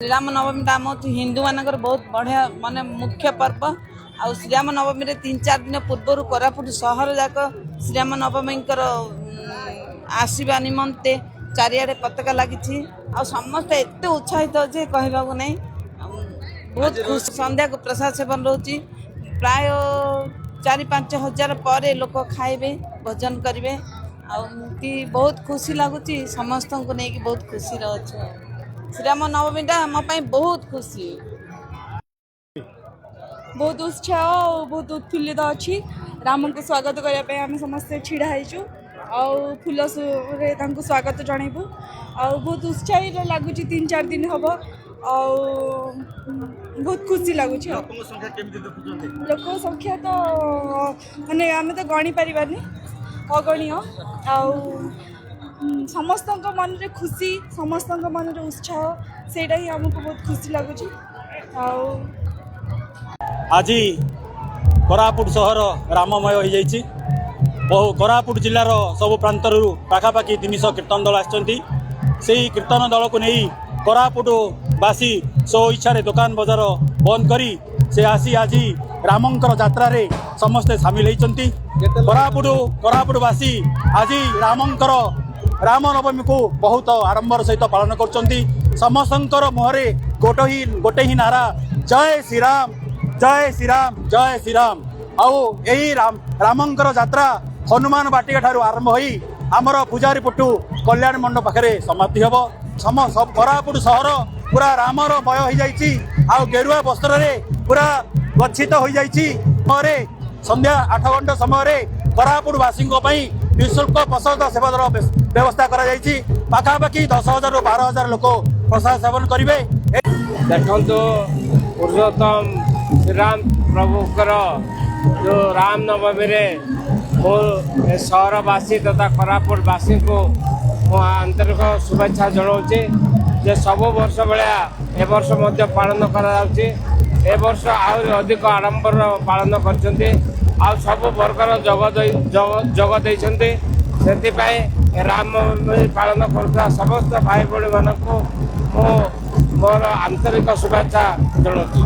श्रीराम नवमी आम हिंदू मानकर बहुत बढ़िया माने मुख्य पर्व आ श्रीराम नवमी रे 3-4 दिन पूर्व कोरापुट सहर जाक श्रीराम नवमी आसवा निमंते चारिआडे पताका लगी समस्त एत उत्साहित अच्छे कहवा नहीं बहुत खुश। संध्या को प्रसाद सेवन रोचे प्राय 4-5 हजार पर लोक खाइबे भोजन करेंगे बहुत खुशी लगुच समस्त को लेकिन बहुत खुशी अच्छे। श्रीराम नवमी आम बहुत खुशी बहुत उत्साह और बहुत उत्फुल्लित अच्छी राम को स्वागत करने आम समस्ते छिड़ा होइचु आउ फूल स्वागत जनइबू आ बहुत उत्साहित लगुच 3-4 दिन हम बहुत खुशी लगुच। लोक संख्या तो माने आम तो गणी पारिबानी अगणीय समस्त मन रे खुशी समस्त मन रे उत्साह सेटा ही हमको बहुत खुशी लगुच। आज कोरापुट सहर राममय हो जाइए। बहु कोरापुट जिलार सब प्रांतर पाखापाखि 300 कीर्तन दल आछंती। सेही कीर्तन दल को नहीं कोरापुटवासी सो इच्छा दुकान बजार बंद करी से आसी आज रामंकर यात्रा रे समस्ते सामिल होती। कोरापुटवासी आज रामंकर राम नवमी को बहुत आडंबर सहित पालन कर समस्तंकर मुहरे गोटे ही नारा जय श्री राम जय श्री राम जय श्री राम। आउ यही रामंकर यात्रा हनुमान बाटिका ठारू आरंभ होई आमर पूजारी पुटू कल्याण मंडप पाखे समाप्ति हम। कोरापुट सहर पूरा रामर मय हो जाइए। आउ गेरुआ वस्त्र रे पूरा गच्छित हो जाइए। संध्या 8 घंटा समय कोरापुटवासी निःशुल्क प्रसाद सेवा व्यवस्था करा पाखापाखि 10,000 ରୁ 12,000 लोक प्रसाद सेवन करेंगे। देखो पुरुषोत्तम श्रीराम प्रभुकर जो राम नवमी मो सहरवासी तथा कोरापुटवासी को मो आंतरिक शुभेच्छा जनाऊे जे सब वर्ष भाया ए वर्ष पालन वर्ष आहरी अधिक आडंबर पालन कर सब वर्गर जगदे से राम पालन कर समस्त भाई भाई मानक मोर आंतरिक शुभेच्छा जनाऊँ।